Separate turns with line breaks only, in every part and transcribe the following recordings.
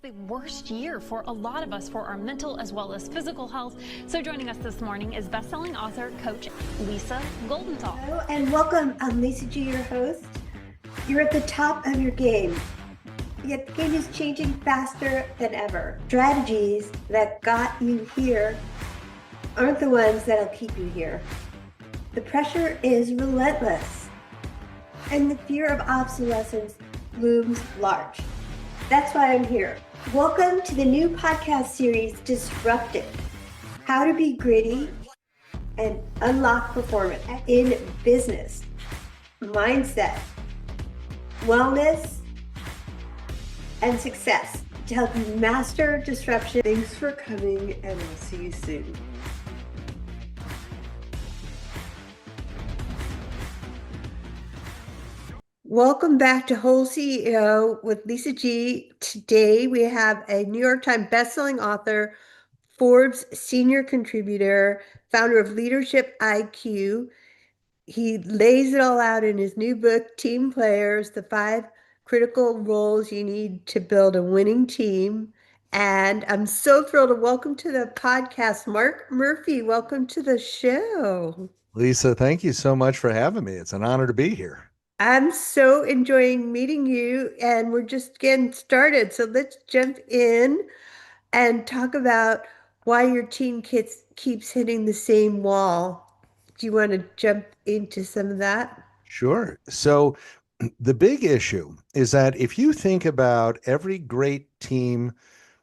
The worst year for a lot of us for our mental as well as physical health. So joining us this morning is best-selling author, coach Lisa Goldenthal.
Hello and welcome. I'm Lisa G, your host. You're at the top of your game, yet the game is changing faster than ever. Strategies that got you here aren't the ones that'll keep you here. The pressure is relentless, and the fear of obsolescence looms large. That's why I'm here. Welcome to the new podcast series, Disrupted: How to Be Gritty and Unlock Performance in Business, Mindset, Wellness, and Success to help you master disruption.
Thanks for coming, and I'll see you soon.
Welcome back to WholeCEO with Lisa G. Today we have a New York Times bestselling author, Forbes senior contributor, founder of Leadership IQ. He lays it all out in his new book, Team Players: The 5 Critical Roles You Need to Build a Winning Team. And I'm so thrilled to welcome to the podcast, Mark Murphy. Welcome to the show.
Lisa, thank you so much for having me. It's an honor to be here.
I'm so enjoying meeting you, and we're just getting started. So let's jump in and talk about why your team keeps hitting the same wall. Do you want to jump into some of that?
Sure. So the big issue is that if you think about every great team,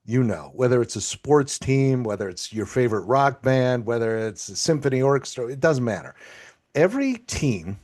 whether it's a sports team, whether it's your favorite rock band, whether it's a symphony orchestra, it doesn't matter. Every team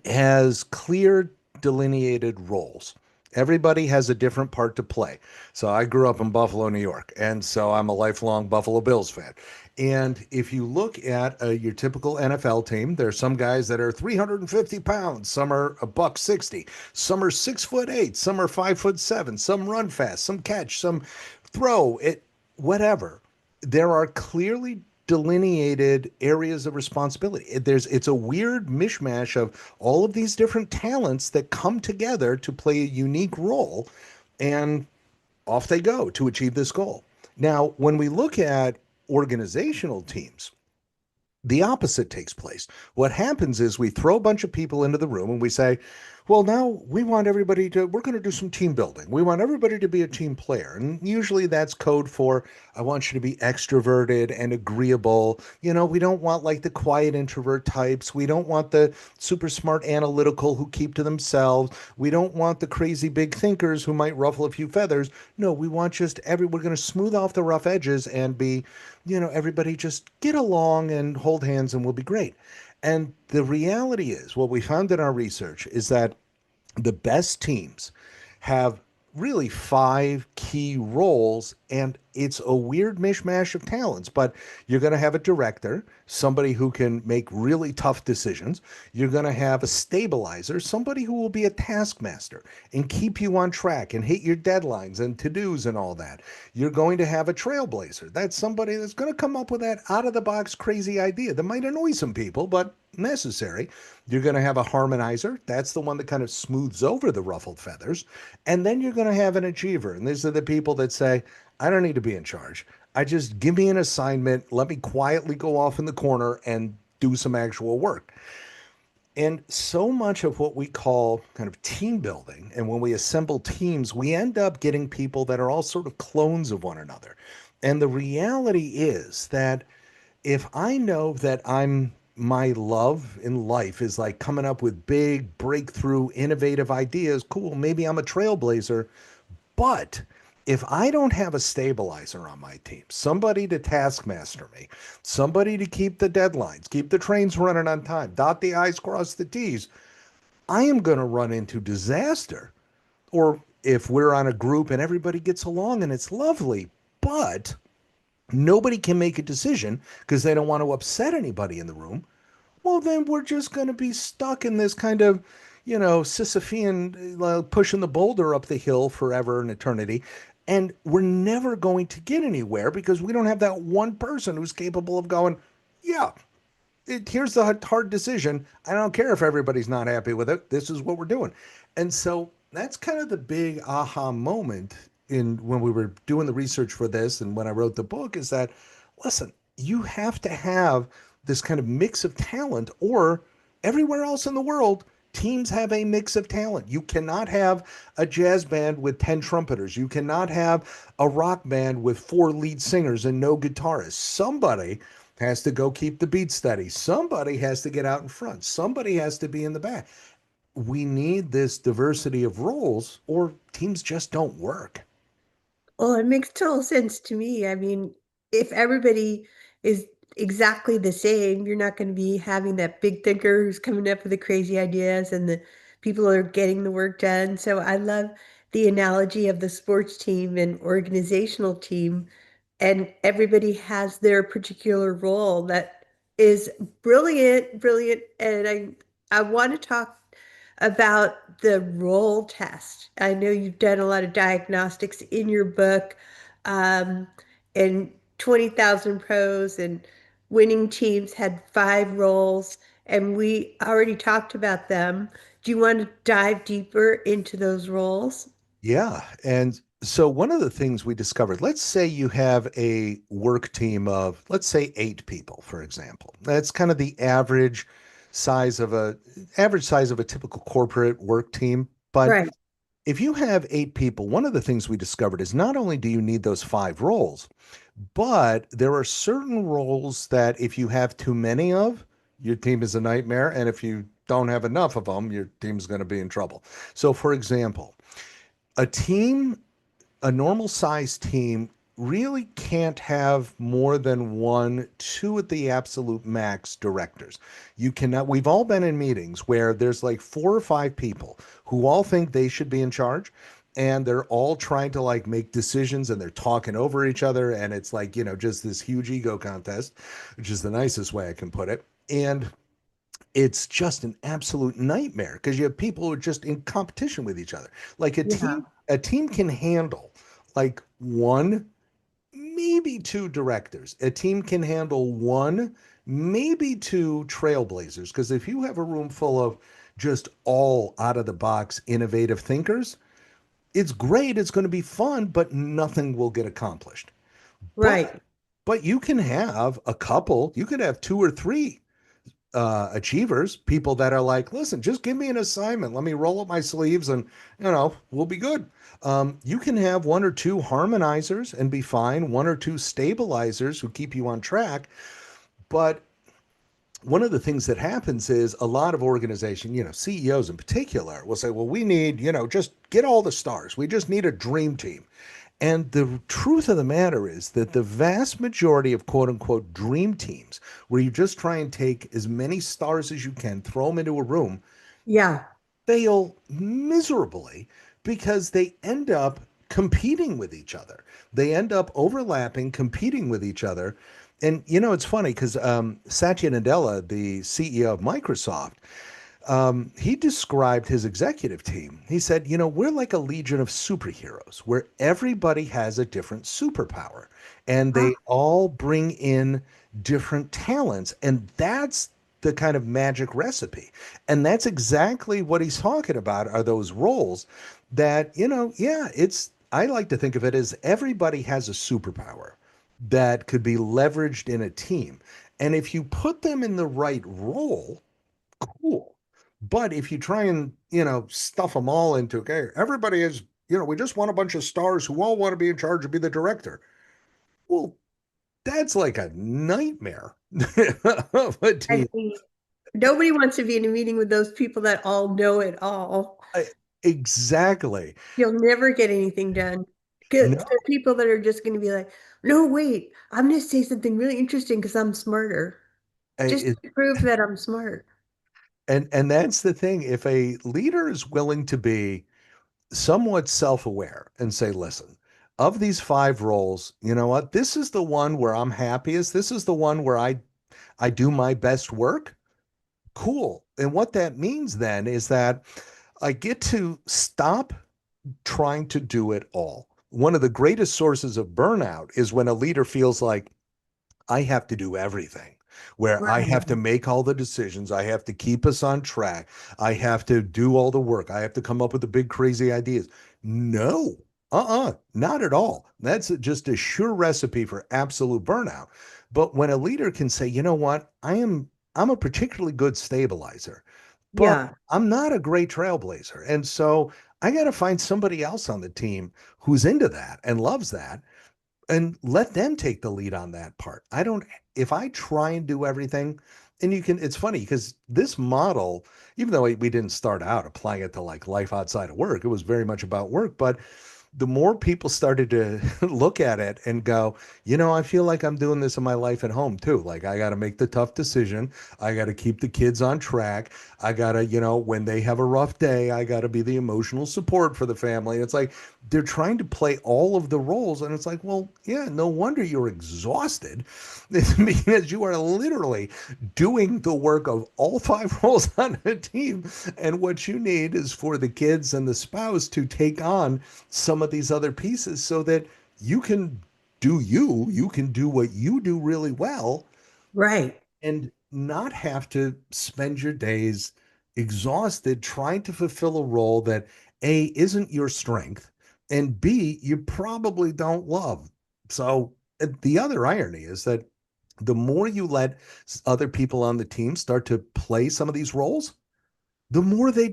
has clear delineated roles. Everybody has a different part to play. So I grew up in Buffalo, New York, and so I'm a lifelong Buffalo Bills fan. And if you look at your typical NFL team, there's some guys that are 350 pounds, some are $160, some are 6'8", some are 5'7", some run fast, some catch, some throw it, whatever. There are clearly delineated areas of responsibility. It's a weird mishmash of all of these different talents that come together to play a unique role, and off they go to achieve this goal. Now, when we look at organizational teams, the opposite takes place. What happens is we throw a bunch of people into the room and we say, well, now we want everybody we're going to do some team building. We want everybody to be a team player. And usually that's code for, I want you to be extroverted and agreeable. We don't want like the quiet introvert types. We don't want the super smart analytical who keep to themselves. We don't want the crazy big thinkers who might ruffle a few feathers. No, we want we're going to smooth off the rough edges and be, everybody just get along and hold hands and we'll be great. And the reality is, what we found in our research is that the best teams have really 5 key roles, and it's a weird mishmash of talents, but you're going to have a director, somebody who can make really tough decisions. You're going to have a stabilizer, somebody who will be a taskmaster and keep you on track and hit your deadlines and to-dos and all that. You're going to have a trailblazer. That's somebody that's going to come up with that out-of-the-box crazy idea that might annoy some people, but necessary. You're going to have a harmonizer. That's the one that kind of smooths over the ruffled feathers. And then you're going to have an achiever. And these are the people that say, I don't need to be in charge. I just give me an assignment. Let me quietly go off in the corner and do some actual work. And so much of what we call kind of team building, and when we assemble teams, we end up getting people that are all sort of clones of one another. And the reality is that if I know that my love in life is like coming up with big breakthrough, innovative ideas, cool, maybe I'm a trailblazer. But if I don't have a stabilizer on my team, somebody to taskmaster me, somebody to keep the deadlines, keep the trains running on time, dot the I's, cross the T's, I am going to run into disaster. Or if we're on a group and everybody gets along and it's lovely, but nobody can make a decision because they don't want to upset anybody in the room, well, then we're just going to be stuck in this kind of, Sisyphean pushing the boulder up the hill forever and eternity. And we're never going to get anywhere because we don't have that one person who's capable of going, yeah, here's the hard decision. I don't care if everybody's not happy with it. This is what we're doing. And so that's kind of the big aha moment in when we were doing the research for this and when I wrote the book is that, listen, you have to have this kind of mix of talent, or everywhere else in the world, teams have a mix of talent. You cannot have a jazz band with 10 trumpeters. You cannot have a rock band with four lead singers and no guitarists. Somebody has to go keep the beat steady. Somebody has to get out in front. Somebody has to be in the back. We need this diversity of roles, or teams just don't work.
Well, it makes total sense to me. I mean, if everybody is exactly the same, you're not going to be having that big thinker who's coming up with the crazy ideas and the people are getting the work done. So I love the analogy of the sports team and organizational team, and everybody has their particular role that is brilliant, brilliant. And I want to talk about the role test. I know you've done a lot of diagnostics in your book, um, and 20,000 pros and winning teams had 5 roles, and we already talked about them. Do you want to dive deeper into those roles?
Yeah. And so one of the things we discovered, let's say you have a work team of, let's say 8 people, for example. That's kind of the size of a average size of a typical corporate work team. But
Right.
if you have 8 people, one of the things we discovered is not only do you need those 5 roles, but there are certain roles that if you have too many of, your team is a nightmare. And if you don't have enough of them, your team's going to be in trouble. So, for example, a team, a normal sized team, really can't have more than one, two at the absolute max directors. You cannot, we've all been in meetings where there's like 4 or 5 people who all think they should be in charge. And they're all trying to like make decisions and they're talking over each other. And it's like, just this huge ego contest, which is the nicest way I can put it. And it's just an absolute nightmare because you have people who are just in competition with each other. Like
Yeah.
a team can handle like one, maybe 2 directors. A team can handle one, maybe 2 trailblazers. Because if you have a room full of just all out of the box innovative thinkers, it's great. It's going to be fun, but nothing will get accomplished. But
Right.
but you can have a couple, you could have 2 or 3 achievers, people that are like, listen, just give me an assignment. Let me roll up my sleeves and, we'll be good. You can have 1 or 2 harmonizers and be fine, 1 or 2 stabilizers who keep you on track. But one of the things that happens is a lot of organization, CEOs in particular, will say, well, we need, just get all the stars. We just need a dream team. And the truth of the matter is that the vast majority of quote unquote dream teams, where you just try and take as many stars as you can, throw them into a room,
Yeah.
fail miserably because they end up competing with each other. They end up overlapping, competing with each other. And it's funny because Satya Nadella, the CEO of Microsoft, he described his executive team. He said, we're like a legion of superheroes where everybody has a different superpower and
Ah,
they all bring in different talents. And that's the kind of magic recipe. And that's exactly what he's talking about are those roles that, yeah, I like to think of it as everybody has a superpower that could be leveraged in a team. And if you put them in the right role, cool. But if you try and, stuff them all into, okay, everybody is, we just want a bunch of stars who all want to be in charge and be the director. Well, that's like a nightmare of a
I
team.
mean, nobody wants to be in a meeting with those people that all know it all.
I- exactly.
You'll never get anything done.
No,
The people that are just going to be like, no, wait, I'm going to say something really interesting because I'm smarter. Just
it,
to prove that I'm smart.
and that's the thing. If a leader is willing to be somewhat self-aware and say, listen, of these 5 roles, you know what? This is the one where I'm happiest. This is the one where I do my best work. Cool. And what that means then is that I get to stop trying to do it all. One of the greatest sources of burnout is when a leader feels like I have to do everything, where I
Right.
have to make all the decisions. I have to keep us on track. I have to do all the work. I have to come up with the big, crazy ideas. No, Not at all. That's just a sure recipe for absolute burnout. But when a leader can say, you know what, I'm a particularly good stabilizer, but
Yeah.
I'm not a great trailblazer. And so I got to find somebody else on the team who's into that and loves that and let them take the lead on that part. I don't, if I try and do everything, and you can, it's funny because this model, even though we didn't start out applying it to like life outside of work, it was very much about work. But the more people started to look at it and go, I feel like I'm doing this in my life at home too. Like I got to make the tough decision. I got to keep the kids on track. I got to, when they have a rough day, I got to be the emotional support for the family. And it's like they're trying to play all of the roles. And it's like, well, yeah, no wonder you're exhausted because you are literally doing the work of all five roles on a team. And what you need is for the kids and the spouse to take on some of these other pieces so that you can you can do what you do really well
Right.
and not have to spend your days exhausted trying to fulfill a role that A isn't your strength and B you probably don't love. So the other irony is that the more you let other people on the team start to play some of these roles, the more they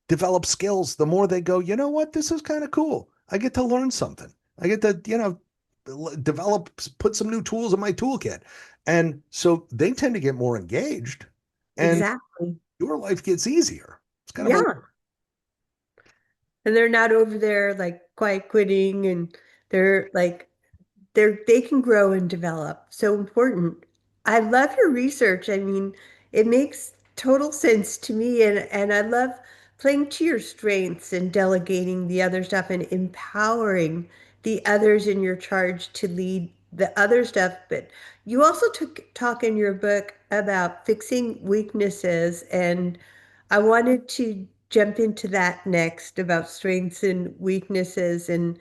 develop skills, the more they go, you know what, this is kind of cool. I get to learn something. I get to, develop, put some new tools in my toolkit. And so they tend to get more engaged and
Exactly.
your life gets easier. It's kind of a,
Yeah. And they're not over there like quiet quitting and they're like they can grow and develop. So important. I love your research. I mean, it makes total sense to me and I love playing to your strengths and delegating the other stuff and empowering the others in your charge to lead the other stuff. But you also talk in your book about fixing weaknesses and I wanted to jump into that next about strengths and weaknesses and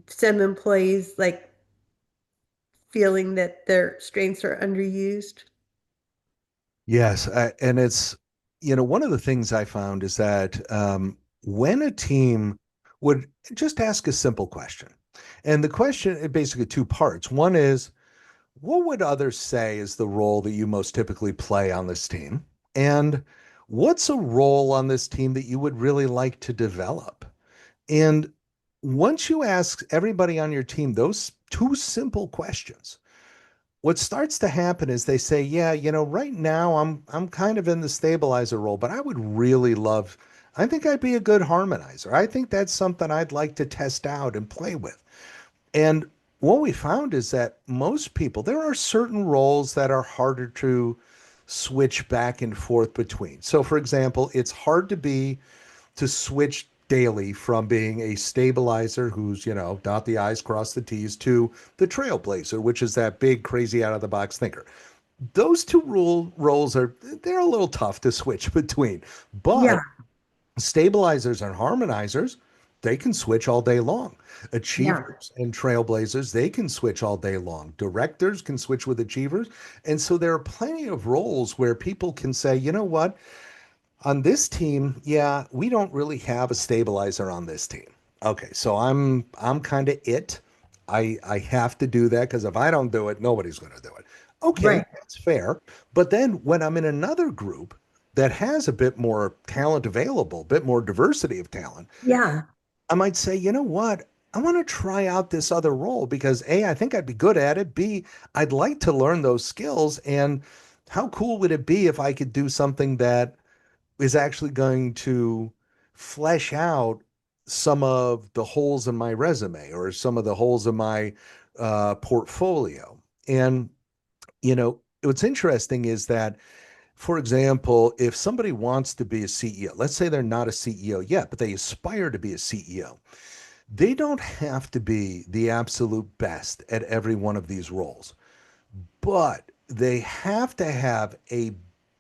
some employees like feeling that their strengths are underused.
yes. And it's, one of the things I found is that when a team would just ask a simple question, and the question, basically two parts. One is, what would others say is the role that you most typically play on this team? And what's a role on this team that you would really like to develop? And once you ask everybody on your team those two simple questions, what starts to happen is they say, yeah, right now I'm kind of in the stabilizer role, but I would really love, I think I'd be a good harmonizer. I think that's something I'd like to test out and play with. And what we found is that most people, there are certain roles that are harder to switch back and forth between. So, for example, it's hard to switch daily from being a stabilizer who's, dot the I's, cross the T's, to the trailblazer, which is that big, crazy out of the box thinker. Those two roles they're a little tough to switch between.
Yeah,
But stabilizers and harmonizers, they can switch all day long.
yeah,
Achievers and trailblazers, they can switch all day long. Directors can switch with achievers. And so there are plenty of roles where people can say, you know what, on this team, yeah, we don't really have a stabilizer on this team. Okay, so I'm kind of it. I have to do that because if I don't do it, nobody's going to do it. Okay,
right.
that's fair. But then when I'm in another group that has a bit more talent available, a bit more diversity of talent,
Yeah,
I might say, you know what? I want to try out this other role because A, I think I'd be good at it. B, I'd like to learn those skills. And how cool would it be if I could do something that is actually going to flesh out some of the holes in my resume or some of the holes in my portfolio. And, what's interesting is that, for example, if somebody wants to be a CEO, let's say they're not a CEO yet, but they aspire to be a CEO, they don't have to be the absolute best at every one of these roles, but they have to have a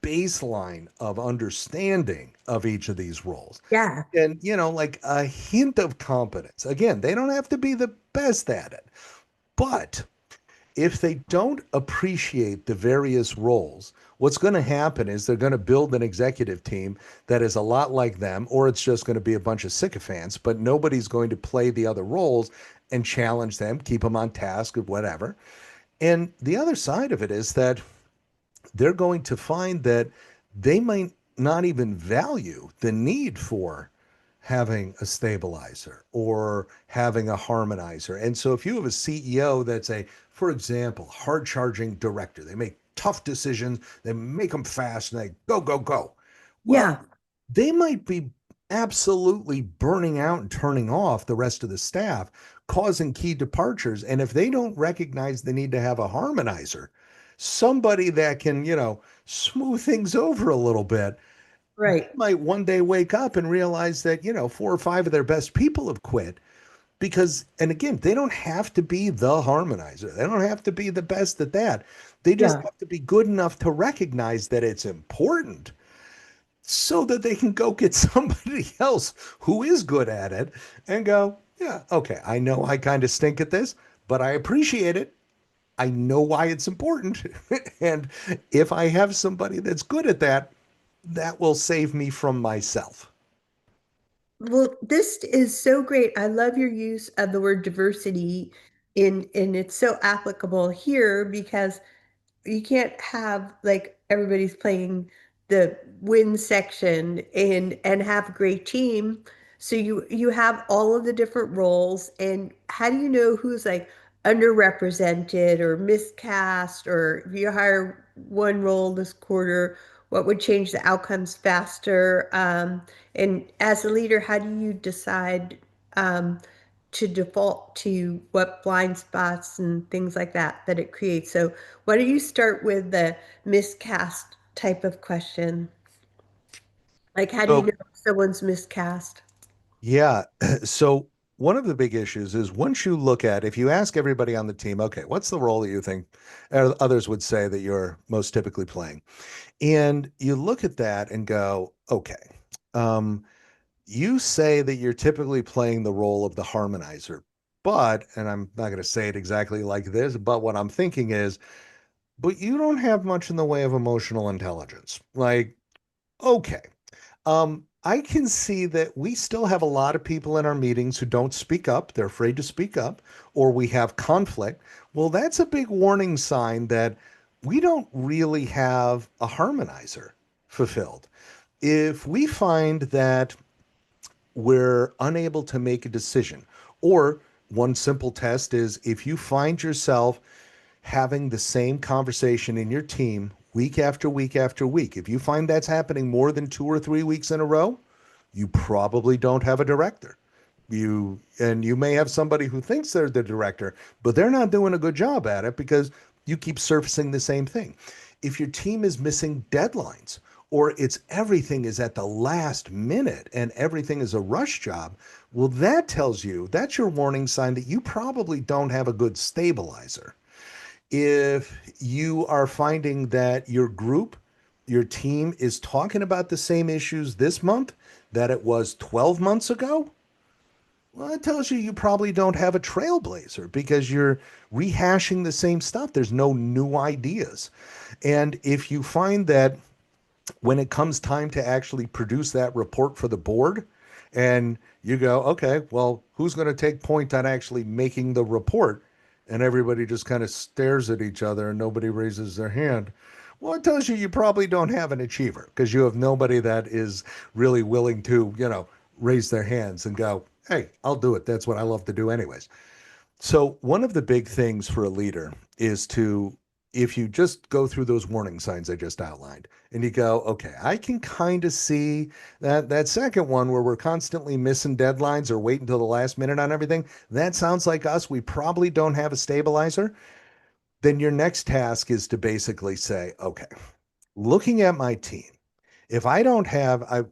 baseline of understanding of each of these roles.
yeah,
And, like a hint of competence. Again, they don't have to be the best at it, but if they don't appreciate the various roles, what's going to happen is they're going to build an executive team that is a lot like them, or it's just going to be a bunch of sycophants, but nobody's going to play the other roles and challenge them, keep them on task or whatever. And the other side of it is that they're going to find that they might not even value the need for having a stabilizer or having a harmonizer. And so if you have a CEO that's a, for example, hard charging director, they make tough decisions, they make them fast and they go, go, go. Well,
Yeah,
they might be absolutely burning out and turning off the rest of the staff, causing key departures. And if they don't recognize the need to have a harmonizer, somebody that can, smooth things over a little bit,
right.
might one day wake up and realize that, four or five of their best people have quit because, and again, they don't have to be the harmonizer. They don't have to be the best at that. They just
Yeah.
have to be good enough to recognize that it's important so that they can go get somebody else who is good at it and go, yeah, okay, I know I kind of stink at this, but I appreciate it. I know why it's important. And if I have somebody that's good at that, that will save me from myself.
Well, this is so great. I love your use of the word diversity and it's so applicable here because you can't have like everybody's playing the win section and have a great team. So you have all of the different roles, and how do you know who's like underrepresented or miscast, or if you hire one role this quarter, what would change the outcomes faster? And as a leader, how do you decide to default to what blind spots and things like that it creates? So why don't you start with the miscast type of question? Like, how do you know
So,
if someone's miscast?
yeah. So, one of the big issues is once you look at, if you ask everybody on the team, okay, what's the role that you think others would say that you're most typically playing? And you look at that and go, okay, um, you say that you're typically playing the role of the harmonizer, but, and I'm not going to say it exactly like this, but what I'm thinking is, but you don't have much in the way of emotional intelligence. Like, okay. I can see that we still have a lot of people in our meetings who don't speak up. They're afraid to speak up, or we have conflict. Well, that's a big warning sign that we don't really have a harmonizer fulfilled. If we find that we're unable to make a decision, or one simple test is if you find yourself having the same conversation in your team week after week after week, if you find that's happening more than 2 or 3 weeks in a row, you probably don't have a director. You may have somebody who thinks they're the director, but they're not doing a good job at it because you keep surfacing the same thing. If your team is missing deadlines or it's everything is at the last minute and everything is a rush job, well, that tells you that's your warning sign that you probably don't have a good stabilizer. If you are finding that your group, your team is talking about the same issues this month that it was 12 months ago, well, it tells you you probably don't have a trailblazer because you're rehashing the same stuff. There's no new ideas. And if you find that when it comes time to actually produce that report for the board, and you go, okay, well, who's going to take point on actually making the report? And everybody just kind of stares at each other and nobody raises their hand. Well, it tells you you probably don't have an achiever because you have nobody that is really willing to, raise their hands and go, hey, I'll do it. That's what I love to do, anyways. So, one of the big things for a leader is to, if you just go through those warning signs I just outlined and you go, okay, I can kind of see that second one where we're constantly missing deadlines or wait until the last minute on everything. That sounds like us. We probably don't have a stabilizer. Then your next task is to basically say, okay, looking at my team, if I don't have, I'm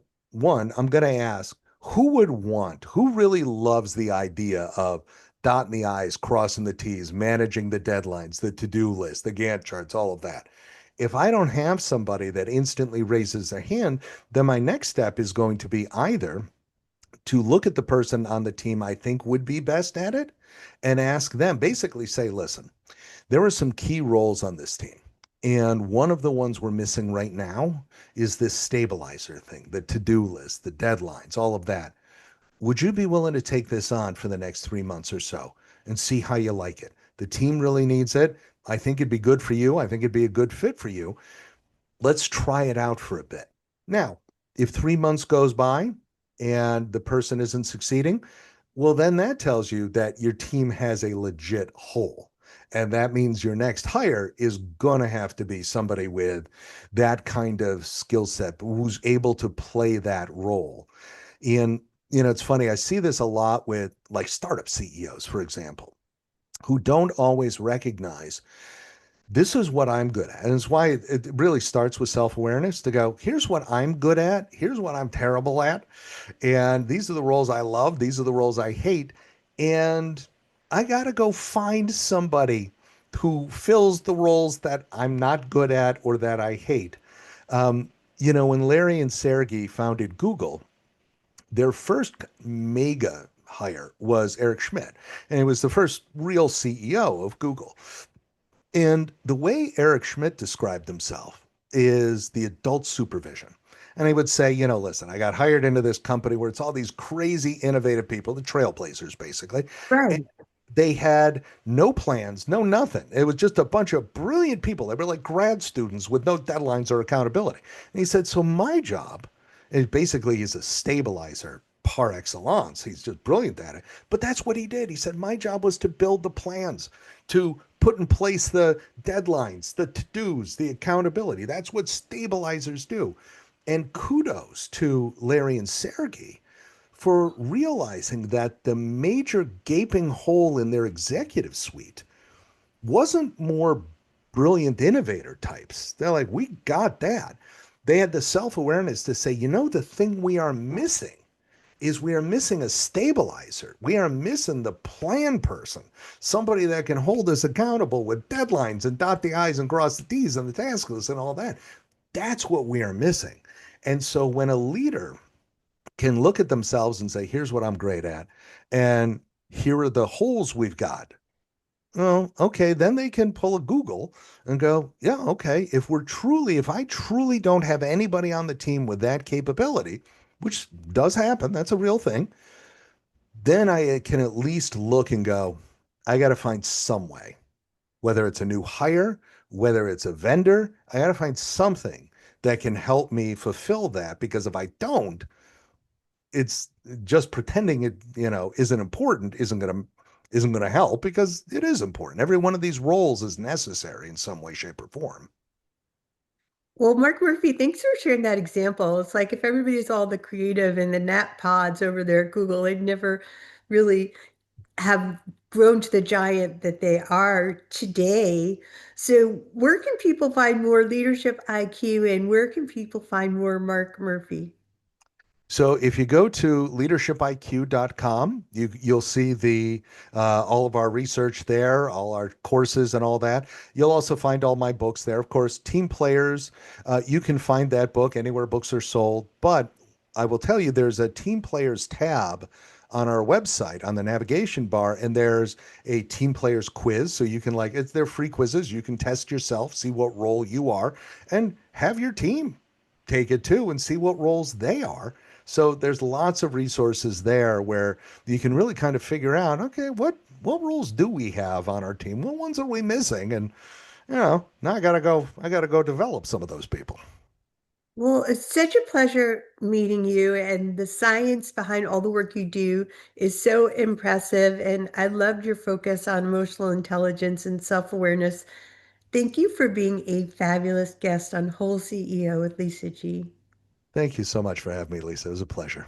going to ask who really loves the idea of dotting the I's, crossing the T's, managing the deadlines, the to-do list, the Gantt charts, all of that. If I don't have somebody that instantly raises their hand, then my next step is going to be either to look at the person on the team I think would be best at it and ask them, basically say, listen, there are some key roles on this team. And one of the ones we're missing right now is this stabilizer thing, the to-do list, the deadlines, all of that. Would you be willing to take this on for the next 3 months or so and see how you like it? The team really needs it. I think it'd be good for you. I think it'd be a good fit for you. Let's try it out for a bit. Now, if 3 months goes by and the person isn't succeeding, well, then that tells you that your team has a legit hole. And that means your next hire is going to have to be somebody with that kind of skill set, who's able to play that role. And, it's funny, I see this a lot with like startup CEOs, for example, who don't always recognize this is what I'm good at. And it's why it really starts with self-awareness to go, here's what I'm good at. Here's what I'm terrible at. And these are the roles I love. These are the roles I hate. And I got to go find somebody who fills the roles that I'm not good at or that I hate. When Larry and Sergey founded Google, their first mega hire was Eric Schmidt. And he was the first real CEO of Google. And the way Eric Schmidt described himself is the adult supervision. And he would say, listen, I got hired into this company where it's all these crazy innovative people, the trailblazers, basically.
Right.
And they had no plans, no nothing. It was just a bunch of brilliant people. They were like grad students with no deadlines or accountability. And he said, so my job is basically he's a stabilizer par excellence. He's just brilliant at it. But that's what he did. He said, my job was to build the plans, to put in place the deadlines, the to-dos, the accountability. That's what stabilizers do. And kudos to Larry and Sergey for realizing that the major gaping hole in their executive suite wasn't more brilliant innovator types. They're like, we got that. They had the self-awareness to say, the thing we are missing is we are missing a stabilizer. We are missing the plan person, somebody that can hold us accountable with deadlines and dot the I's and cross the T's on the task list and all that. That's what we are missing. And so when a leader can look at themselves and say, here's what I'm great at, and here are the holes we've got. Well, okay, then they can pull a Google and go, yeah, okay, if I truly don't have anybody on the team with that capability, which does happen, that's a real thing, then I can at least look and go, I got to find some way, whether it's a new hire, whether it's a vendor, I got to find something that can help me fulfill that. Because if I don't, it's just pretending it, isn't important, isn't going to help, because it is important. Every one of these roles is necessary in some way, shape, or form.
Well, Mark Murphy, thanks for sharing that example. It's like if everybody's all the creative and the nap pods over there at Google, they'd never really have grown to the giant that they are today. So where can people find more leadership IQ, and where can people find more Mark Murphy?
So if you go to leadershipiq.com, you'll see the all of our research there, all our courses and all that. You'll also find all my books there. Of course, Team Players, you can find that book anywhere books are sold. But I will tell you, there's a Team Players tab on our website on the navigation bar, and there's a Team Players quiz. So you can they're free quizzes. You can test yourself, see what role you are, and have your team take it too and see what roles they are. So there's lots of resources there where you can really kind of figure out, okay, what roles do we have on our team? What ones are we missing? And now I gotta go develop some of those people.
Well, it's such a pleasure meeting you, and the science behind all the work you do is so impressive. And I loved your focus on emotional intelligence and self-awareness. Thank you for being a fabulous guest on Whole CEO with Lisa G.
Thank you so much for having me, Lisa. It was a pleasure.